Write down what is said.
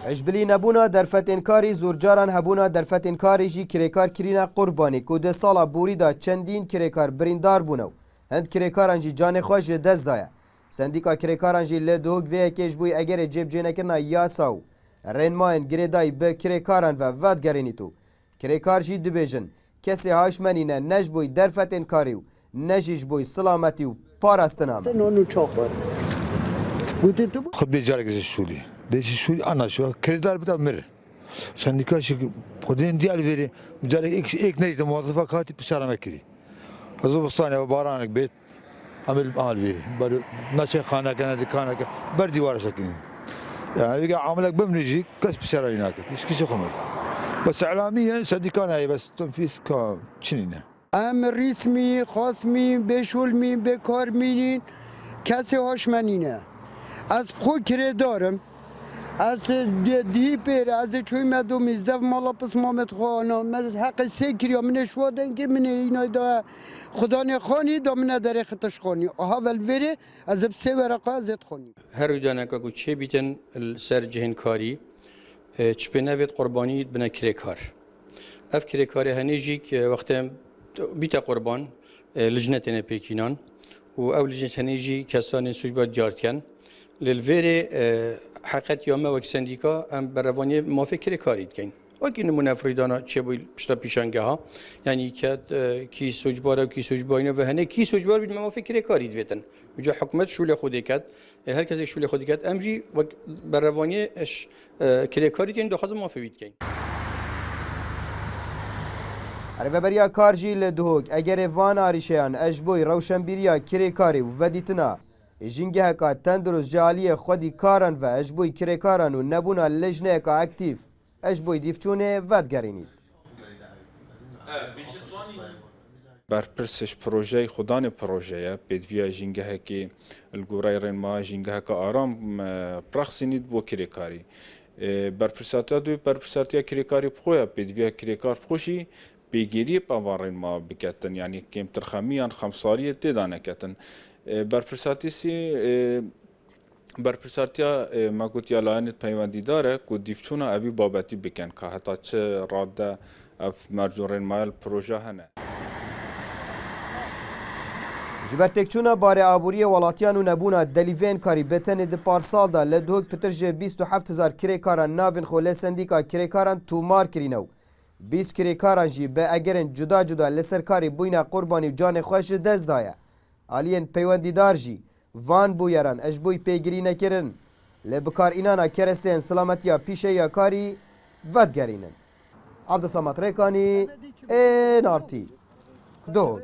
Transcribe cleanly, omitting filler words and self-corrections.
اجبلی نبونا درفتینکاری زورجاران هبونا درفتینکاری جی کرێکار کرینا قوربانی کو ده سالا بوری دا چندین کرێکار بریندار بونو هند کرێکاران جی جان خوش دست دایه سندیکا کرێکاران جی له دوگ وی کش بوی اگر جیب جنکرنا یاسا و رنماین گریدای به کرێکاران و ودگرینی تو کرێکار جی دبیجن کسی هاشمنینه نج بوی درفتینکاری و نجیش بوی سلامتی و پاراستنامه خب بیچاره که سوری دیشی سوری آناشو کردار بتا مر سندیکاش خودین دیال وری مدار ایک نیت موظفه کاتی پسرم کردی از وسطانه و بارانک بیت عمل وری بر نشه خانه کنه دکانه که بر دیوار سکنی يعني يقع عملك بمنجي كاس بسرعة هناك مش كيش خمر بس إعلاميا سنديكانا هي بس تنفيذ كشنينه امر رسمی خاصمی بشولمی بکارمینین کسی هاشمنینه از خود کره دارم از دی پر از چوی مدو میزدف مالا پس مامت خوانا من حق سکری من شوادن که من اینا دا خدا نخوانی دا من در خطش خانی آها ولوره از بسه ورقه ازت خانی هر رویدانه که چه بیتن سر جهن کاری چپه نوید قربانی بنا کرێکار اف کرێکاری هنیجی که وقتی بیت قربان لجنتين بيكينان و او لجنة هنيجي كسان سوجبات جارتكن للفيري حقيقة يوم وقت سنديكا ام برواني موافق كاريد كين وكي نمونه فريدانا چه بوي پشتا پیشانگاها يعني كات كي سوجبارا و كي سوجباينا و هنه كي سوجبار بيد موافق كاريد ويتن وجا حكومت شولي خودي كات هر كسي شولي خودي كات امجي برواني كاريد كين دخواز موافق بيد كين رهبریا کارجی لدهوگ اگر وان آریشیان اجبوی روشنبیریا کرێکاری و ودیتنا جنگه که تندرست جالی خودی کارن و اجبوی کرێکاران و نبونا لجنه که اکتیف اجبوی دیفچونه ودگرینید برپرسش پروژه خودان پروژه بدویا جنگه که الگورای رنما جنگه که آرام پرخسینید بو کرێکاری برپرساتیا کرێکاری بخویا بدویا کرێکار بخوشی بگیری پاورین ما بکتن یعنی کم ترخمیان خمساریه تدانه کتن برپرساتیا ما گوتی علایت پیوندی داره که دیفچونا ابی بابتی بکن که حتی چه راده اف مرجورین مایل پروژه هنه جبرتکچونا باره آبوری ولاتیان و نبونا دلیوین کاری بتنی ده پارسال دا لدهوگ پترجه 27,000 کرێکاران ناوین خوله سندیکا کرێکاران تومار کرینو 20 کرێکاران جی به اگرن جدا جدا لسرکاری بوینا قربانی و جان خوش دست دایه آلین پیوندیدار جی وان بویران اجبوی پیگیری نکرن لبکار اینانا کرستین سلامتیا پیشه یا کاری ودگرینن عبدالصمد ریکانی NRT دهوگ